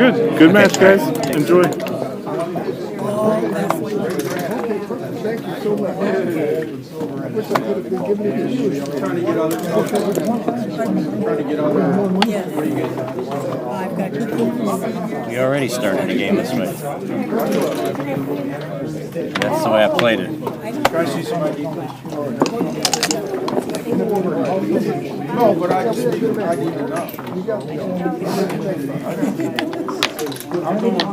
good. Good match, guys. Enjoy. Thank you so much. I wish I could have been given it to you. Trying to get other. I've got We already started the game this way. That's the way I played it. No, but I just need to know. I'm going to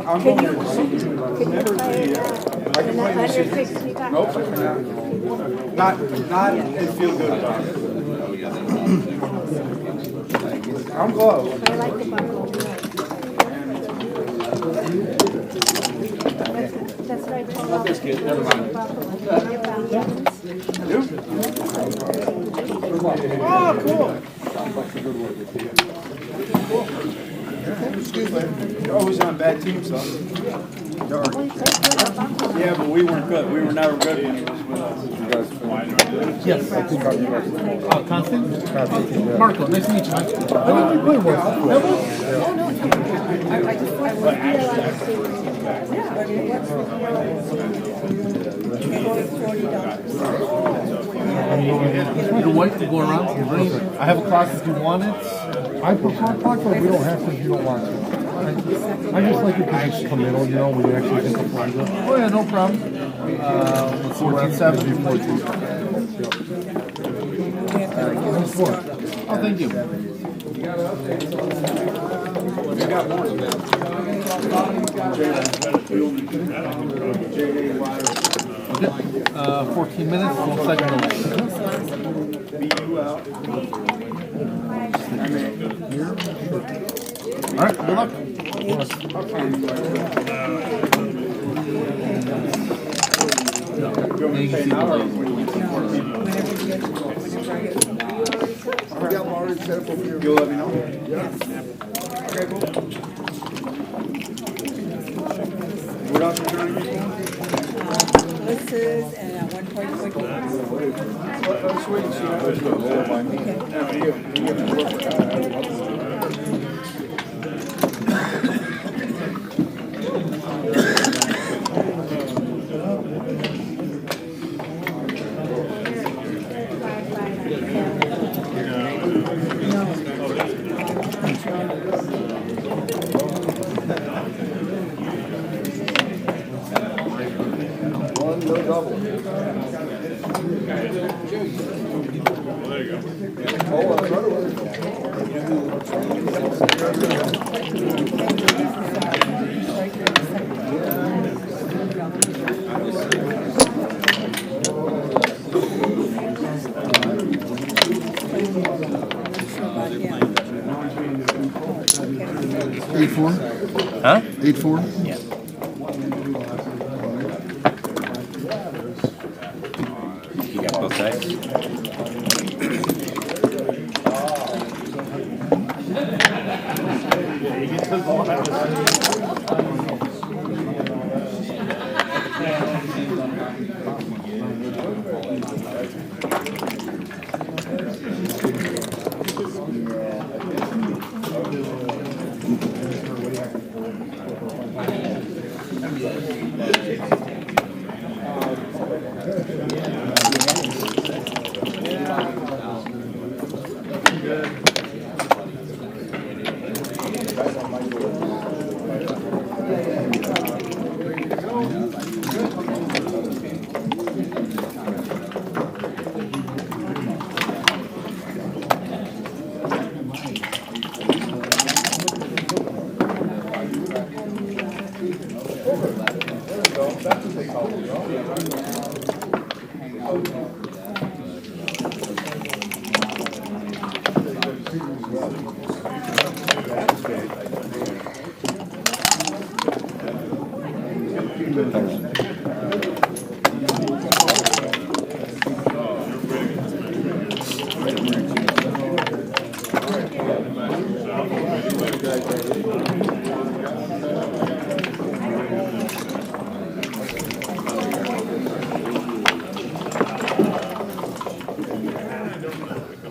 I can play this. Nope. Not and feel good about it. I'm close. I like the buckle. That's right. Not this kid, never mind. Oh, cool. Excuse me. You're always on bad teams, though. Yeah, but we weren't good. We were never good when he was with us. Yes, I think I'm Constant? Marco, nice to meet you. I don't think we play once. Your wife to go around? I have a class if you want it. I prefer talk, but we don't have to if you don't want to. I just like it because it's committal, you know, when you actually get the Frigo. Oh yeah, no problem. Let's see, we're at 7. Oh, thank you. We got more than that. Okay. 14 minutes, 1 second delay. Beat you out. All right, good luck. You'll let me know? Yeah. Okay, cool. What else are you trying to get? Blisters and 1.4. Let's wait and see how this goes. Huh? 8-4? Yeah. You got both sides?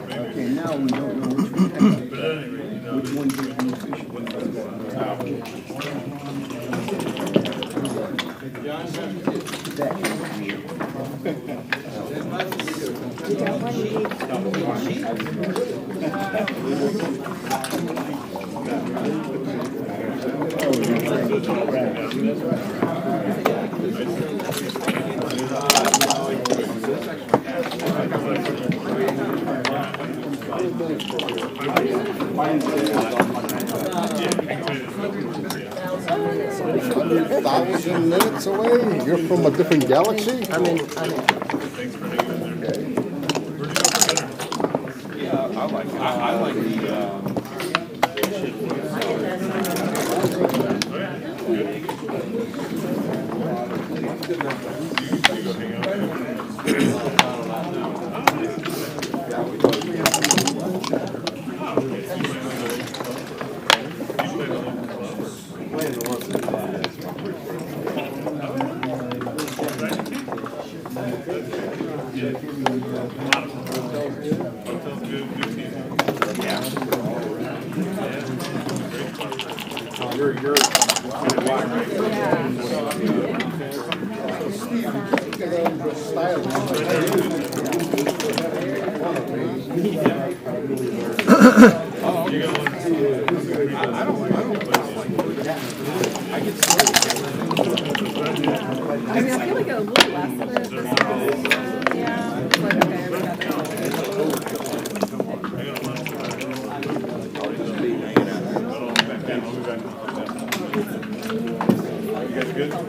Okay, now we don't know which one is the official. Thousand minutes away? You're from a different galaxy? I'm in. I mean, I feel like a little less than this. Yeah, but okay, we got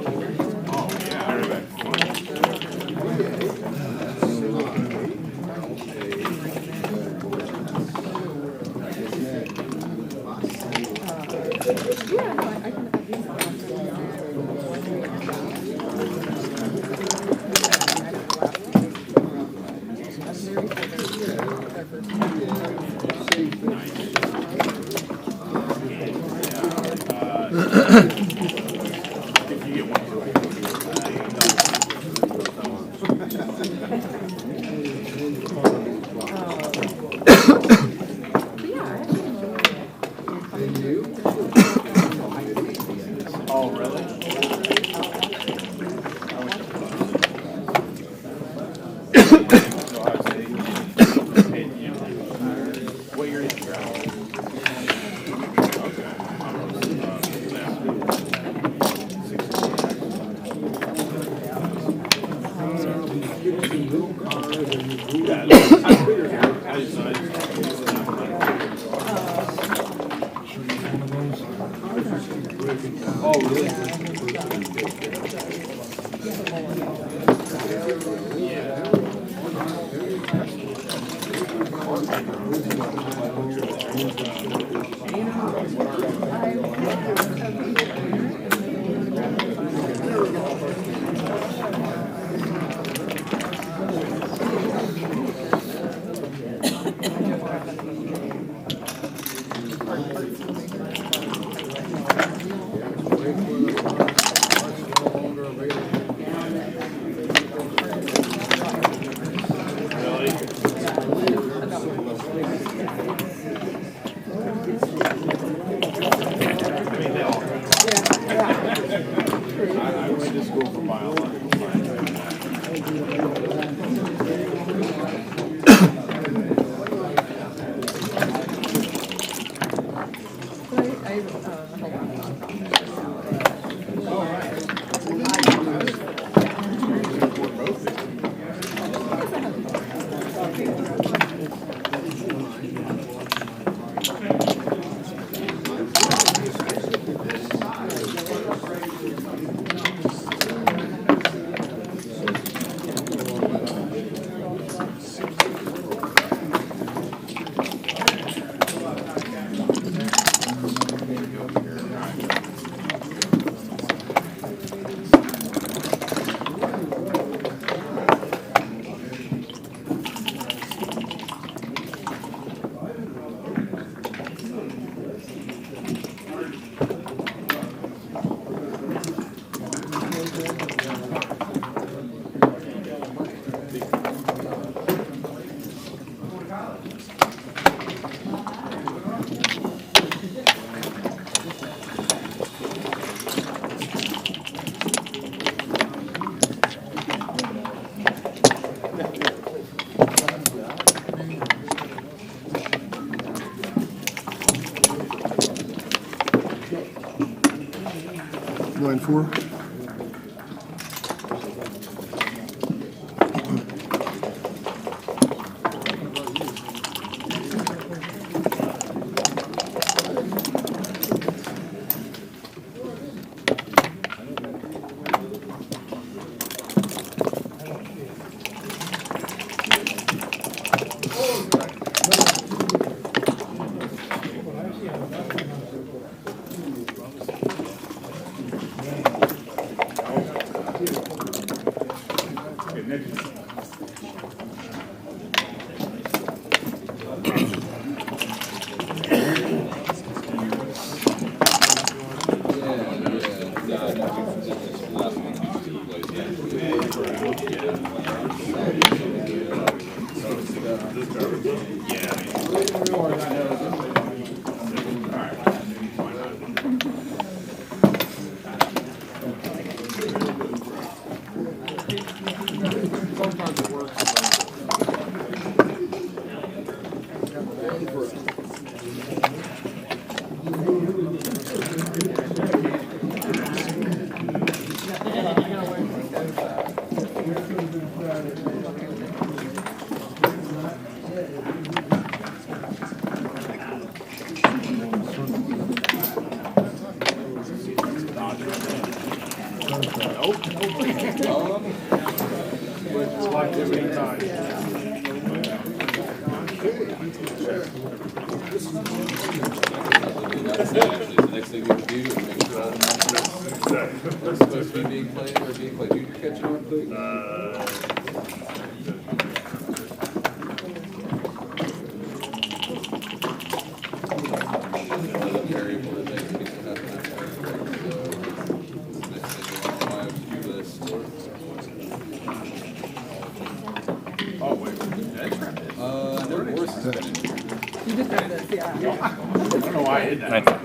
Line 4.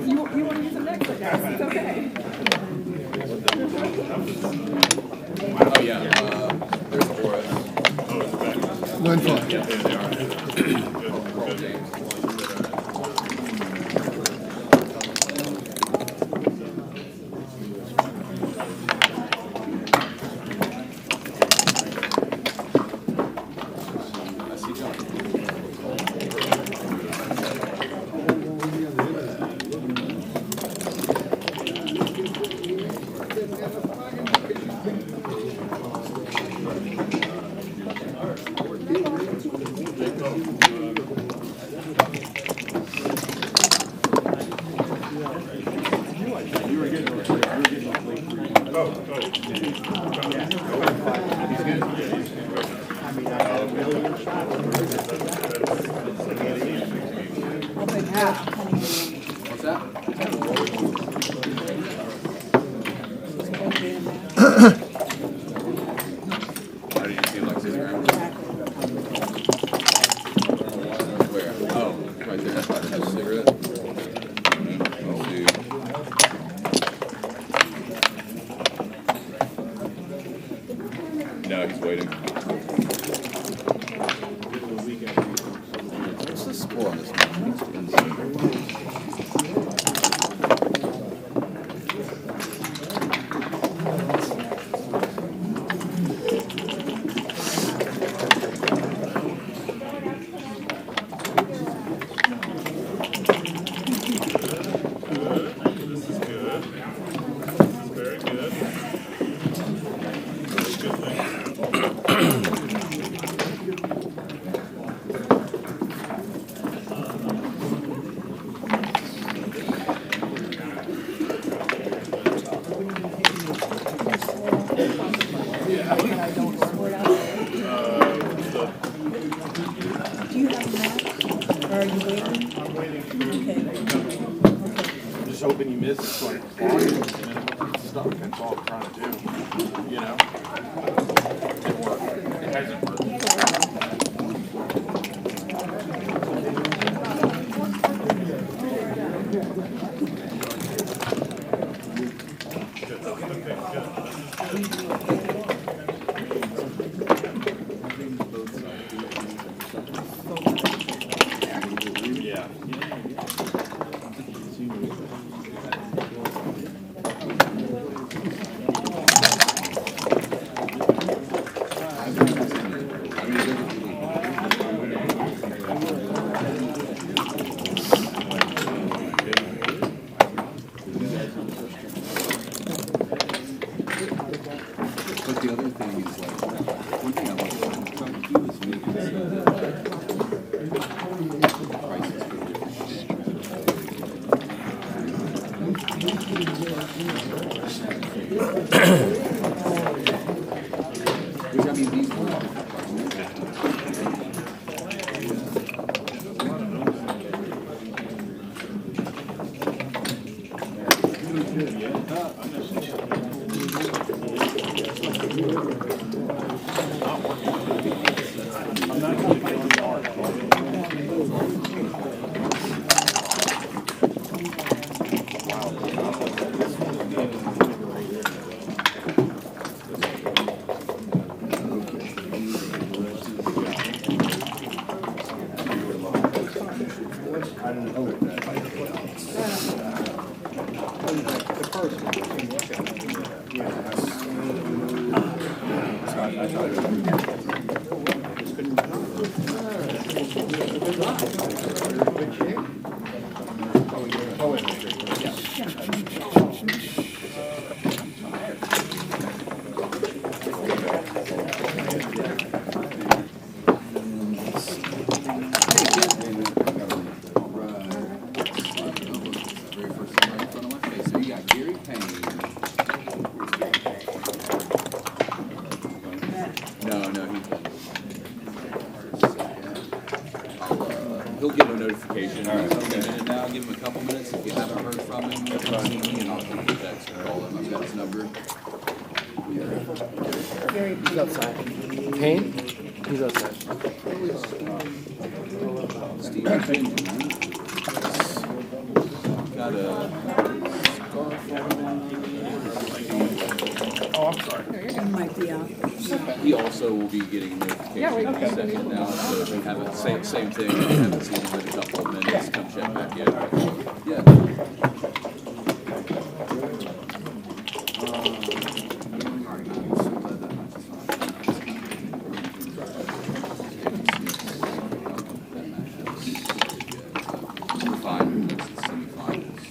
You want to use them next, I guess. It's okay. Oh yeah, there's a forest. Line 5. Yeah, they are. No, he's waiting. What's the score on this one? It's insane. Do you have a map? Or are you waiting? I'm waiting. Okay. I'm just hoping you miss it so I can clock it, and then it's stuck. That's all I'm trying to do. You know? It worked. It hasn't worked. He'll get a notification. All right. Okay. And now give him a couple minutes. If you haven't heard from him, come see me and I'll give you a text or call him. I've got his number. He's outside. Kane? He's outside. Steve, got a scarf on. Oh, I'm sorry. It might be out. He also will be getting a notification. Yeah, okay. Sent in now, so if you haven't, same thing. If you haven't seen him in a couple of minutes, come check back in. Yeah. We're fine. It's the semifinals.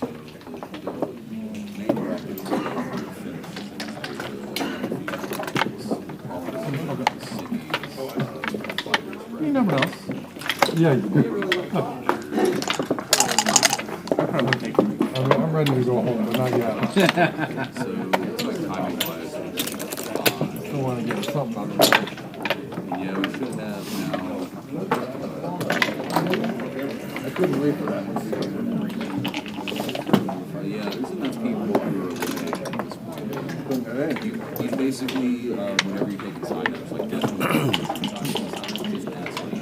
You never know. Yeah, you could. I'm ready to go home, but not yet. So it's like timing wise. Still want to get something out of it. Yeah, we should have now. I couldn't wait for that. Yeah, there's enough people who are looking at this point. You basically, whenever you take sign-ups like this, just ask what you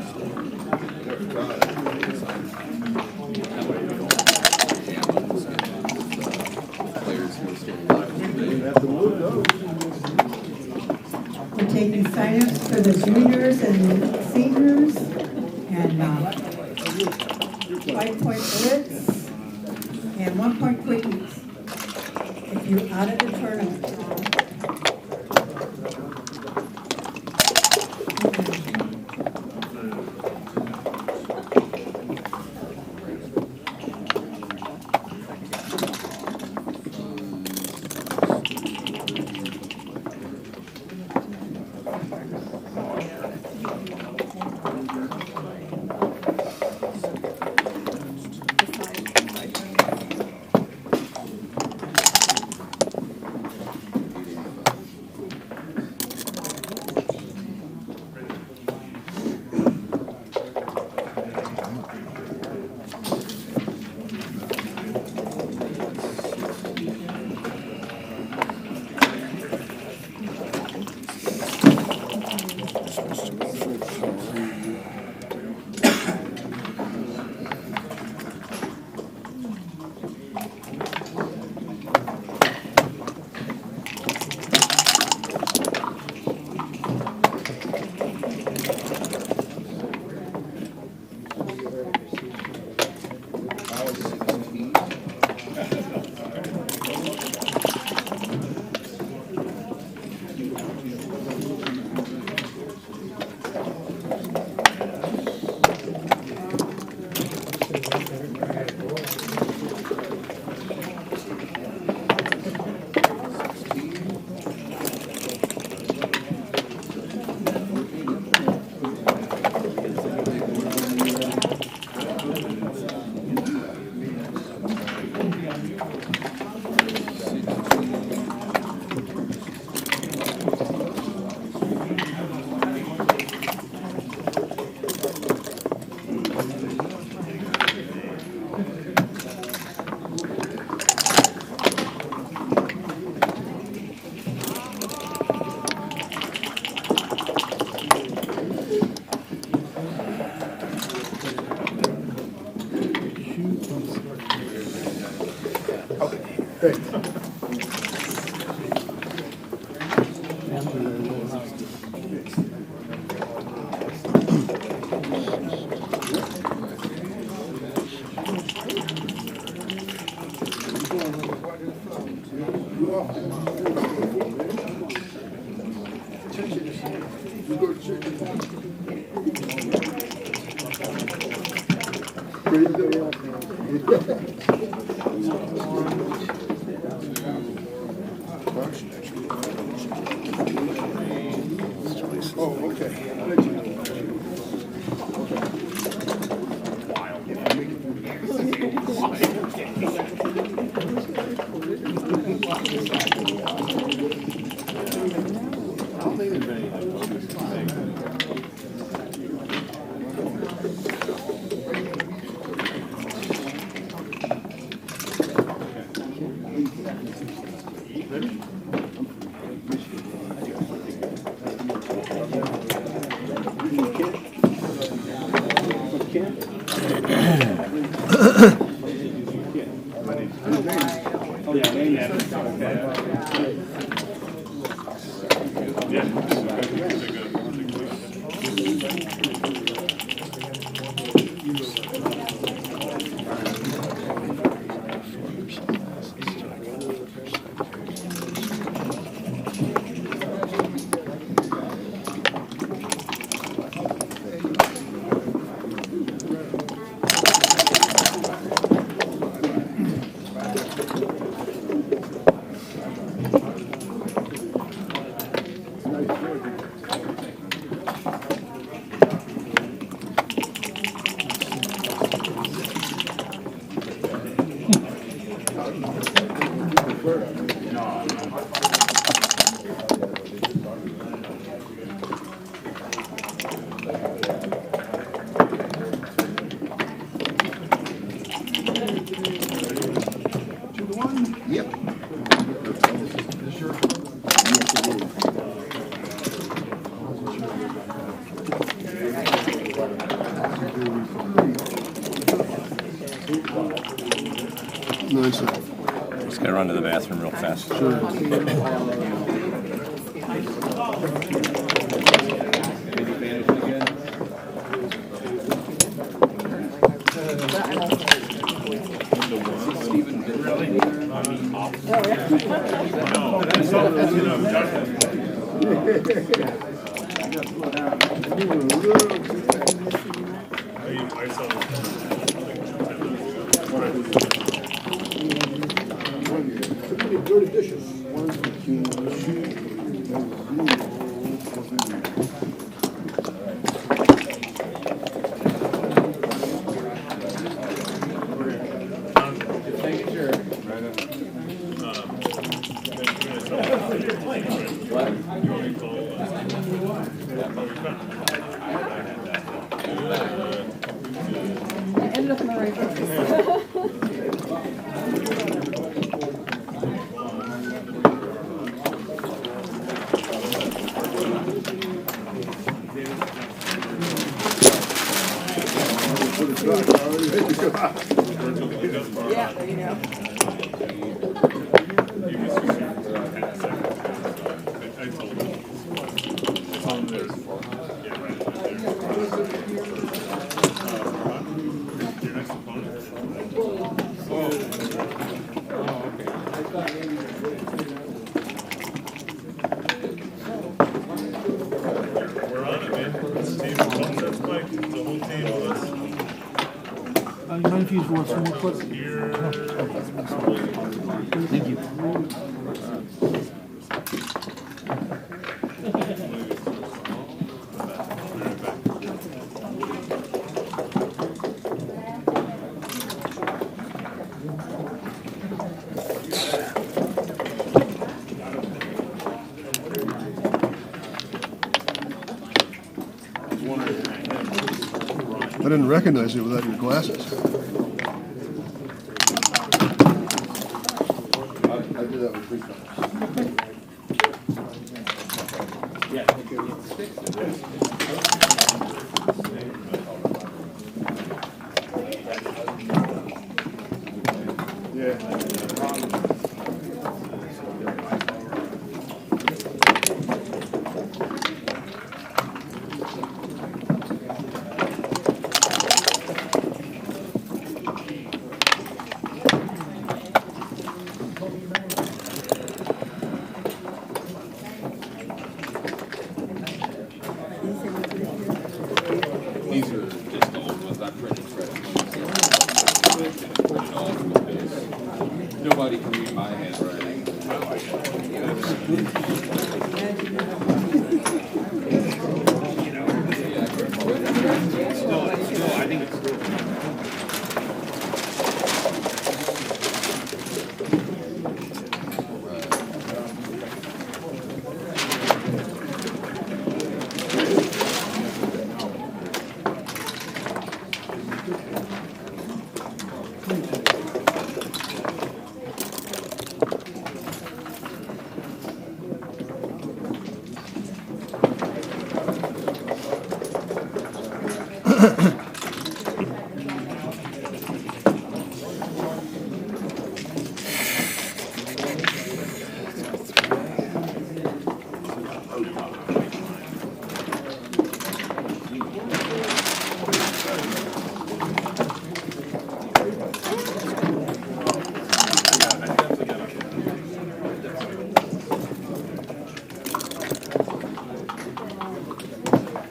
players who are still alive. We're taking sign-ups for the juniors and seniors and 5-point blitz and 1-point quickies. If you're out of the tournament. Oh, okay. Just gotta run to the bathroom real fast. Dirty dishes. I ended up in the right place. Yeah, there you go. We're on it, man. It's a team. It's Mike. It's a whole team of us. You mind if you just want some more clips? Thank you. I didn't recognize you without your glasses. I did that with Frigo. Yeah. can read my handwriting. I think it's still.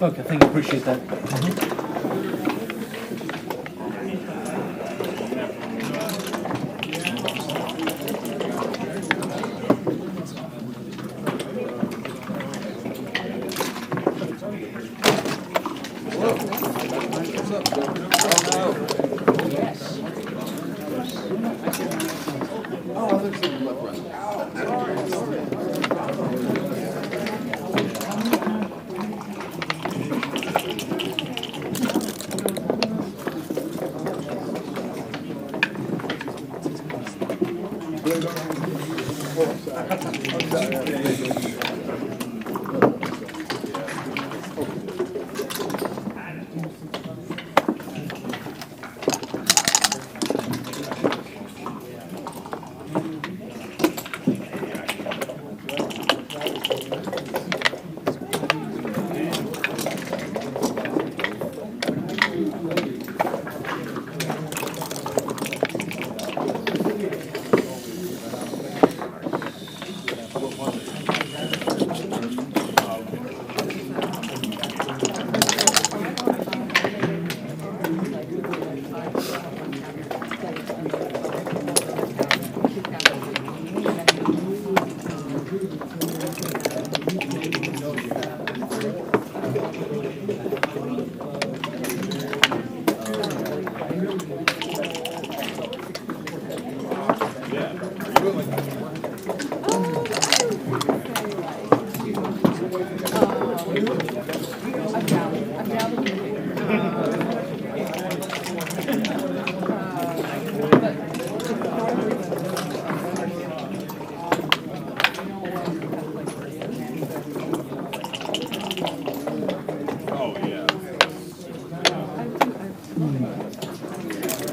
Okay, thank you, appreciate that.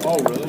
Oh, really?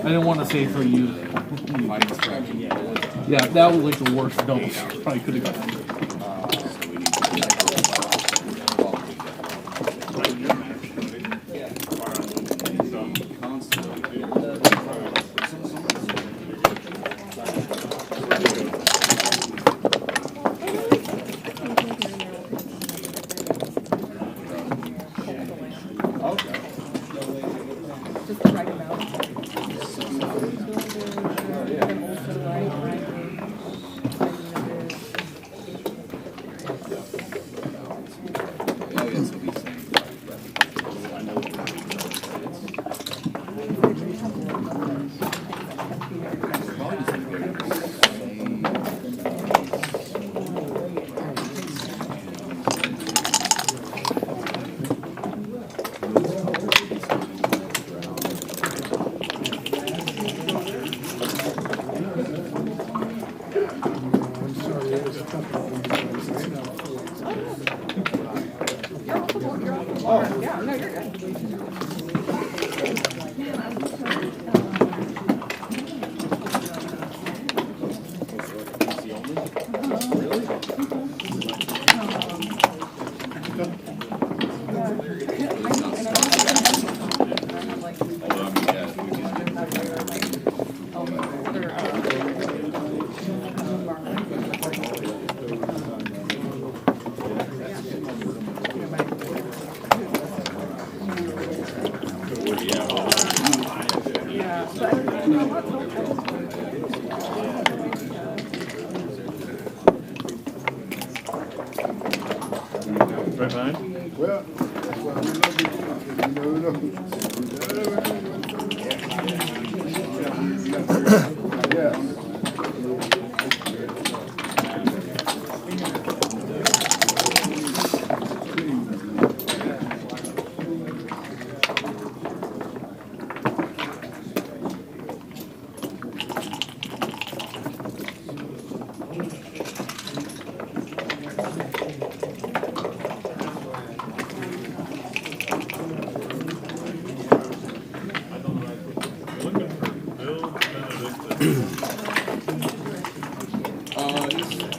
didn't want to say it for you. Mighty scratching. Yeah, that was like the worst double I could have gotten. Just the right amount. And also like yeah, no, you're good. Right behind? Well, that's why we love you. You never know. Yeah.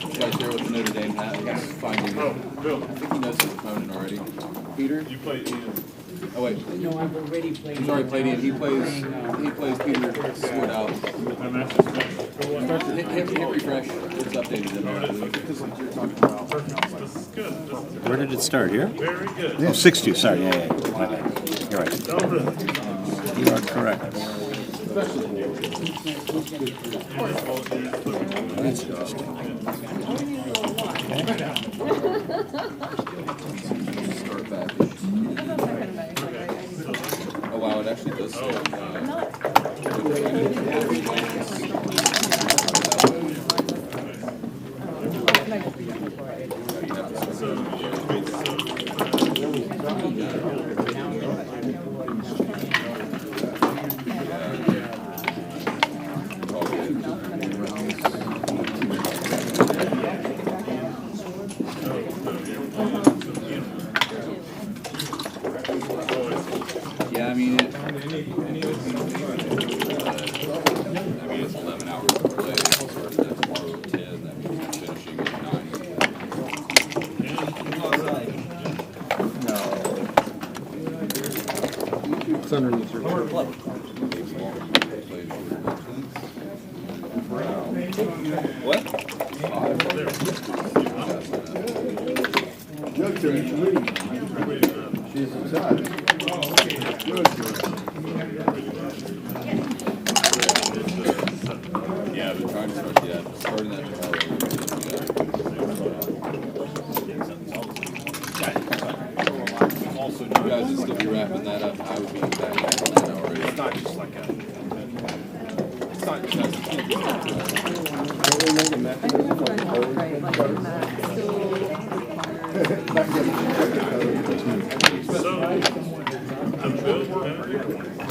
He's right there with the Notre Dame hat. He's finding. Oh, Bill. I think he knows his opponent already. Peter? You played Ian. Oh wait. No, I've already played. He's already played Ian. He plays Peter Sword out. My match is finished. Hit refresh. It's updated in there, I believe. Because like you're talking about. This is good. This is good. Where did it start? Here? Very good. Oh, 6-2. Sorry. Yeah. My bad. You're right. Oh, really? You are correct. That's interesting. Start back. Oh wow, it actually does start. Yeah, I mean, it's 11 hours to play. Starting at tomorrow at 10. That means we're finishing at 9. It's underneath your chair. What? She's excited. Good. Yeah, they're trying to start, starting that tomorrow. You guys would still be wrapping that up. I would be back wrapping that already. It's not just like a. It's not just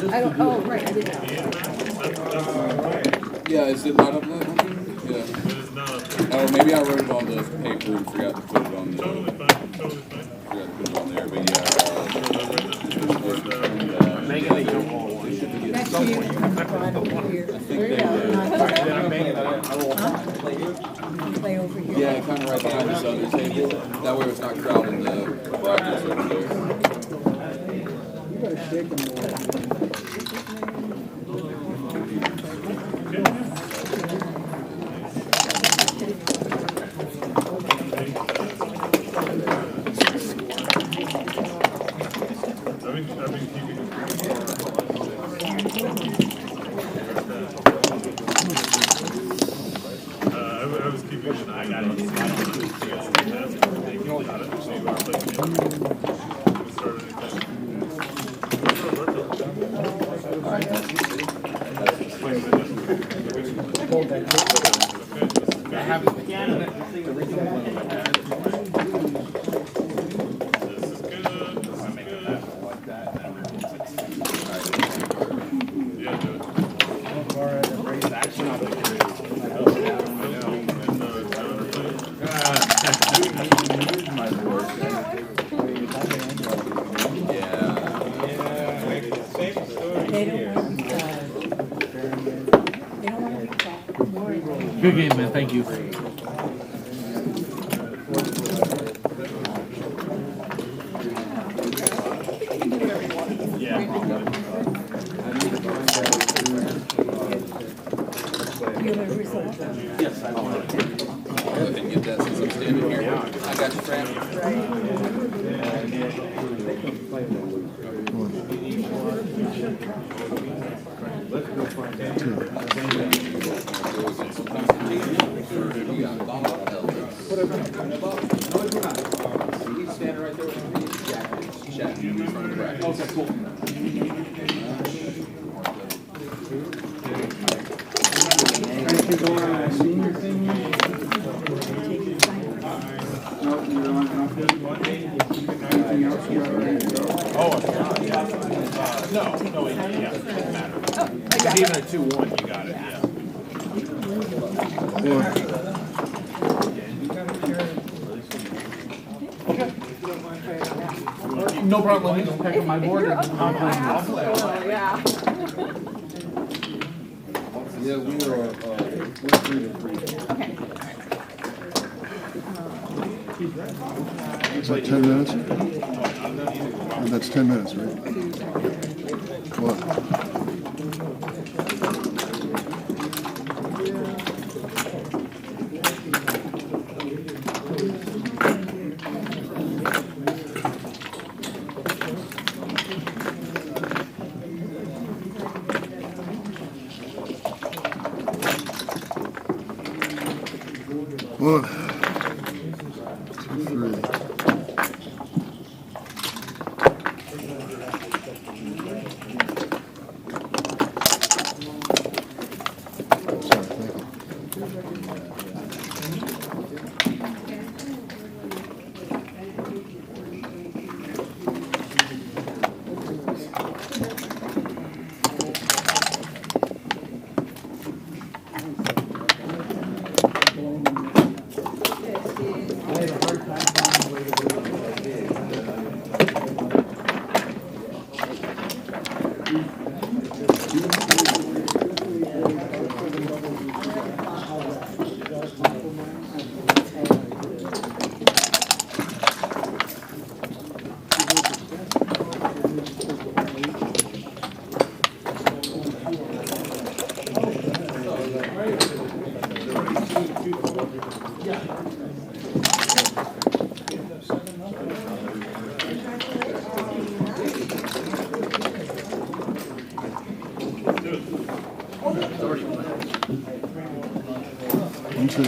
I don't, oh, right, I did that. Yeah, is it not up there? Yeah. Oh, maybe I wrote it on the paper and forgot to put it on the. Forgot to put it on there, but yeah. Megan, they don't all want. They should be getting Actually, you can right over here. Not play over here. Yeah, kind of right behind this other table. That way it's not crowding the brackets over there. You better shake them more. I was keeping an eye on it. I have a piano. Good game, man. Thank you. Yes, I will. Go ahead and get that since I'm standing here. I got you, Fran. He's standing right there with me. Jack, in front of the bracket. Okay, cool. Thank you going on a senior thing. No, you're on nothing. Anything else you are ready to go? No, yeah, it doesn't matter. Because even at 2-1, you got it, yeah. No problem. Let me just pack up my board. Yeah. Yeah, we are, we're 3-3. Okay. Is that 10 minutes? And that's 10 minutes, right? What? One, 2, 3. Sorry, thank you. One, two.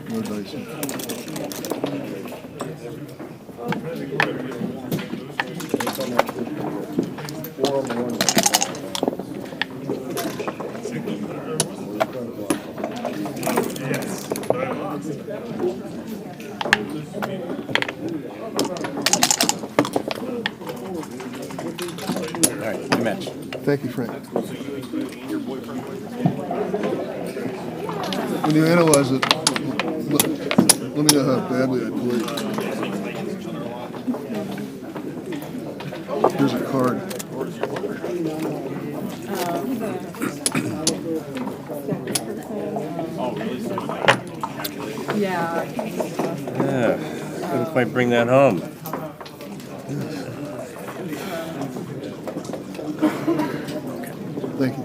No dice. All right, good match. Thank you, Frank. When you analyze it, let me know how badly I played. Here's a card. Yeah. Yeah, couldn't quite bring that home. Thank you.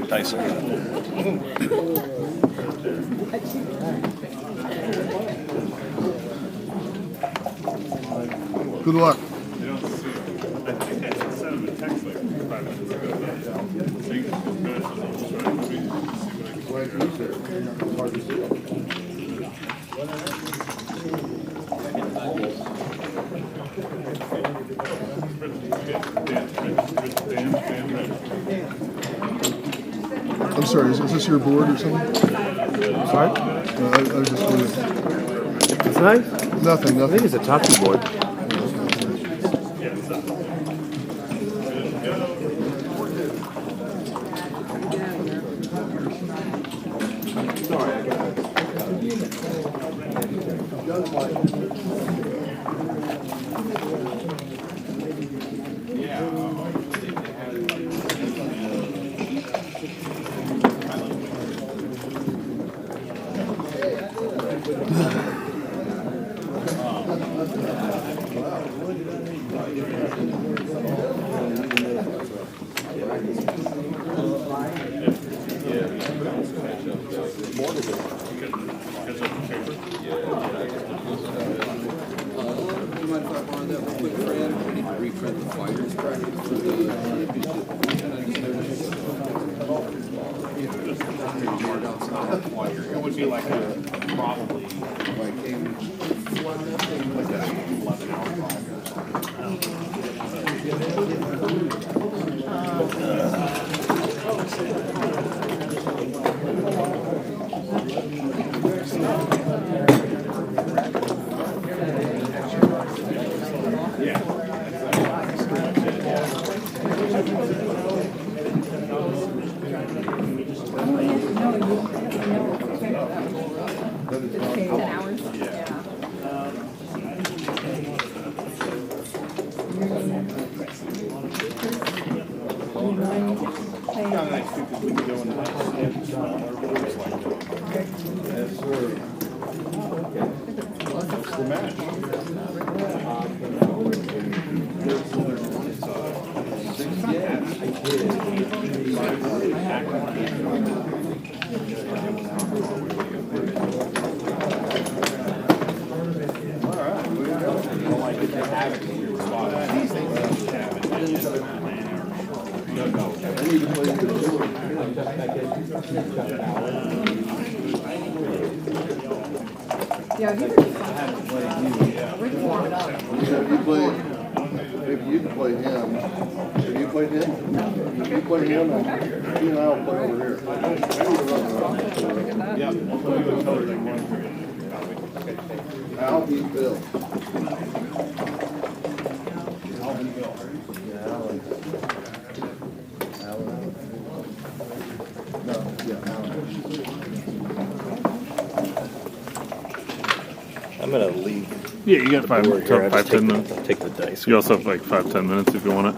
Nice. Good luck. I think I just sent him a text like 5 minutes ago. So you can go ahead and see what I can do. I'm sorry, is this your board or something? Sorry? I was just wondering. It's nice. Nothing. I think it's a Tatsu board. It would be like a probably like a 11-hour Yeah, he's we can warm it up. If you play him, have you played him? If you play him, you and I will play over here. Al, he's Bill. I'm gonna leave. Yeah, you got the board here. I just 5-10 minutes. Take the dice. You also have like 5-10 minutes if you want it.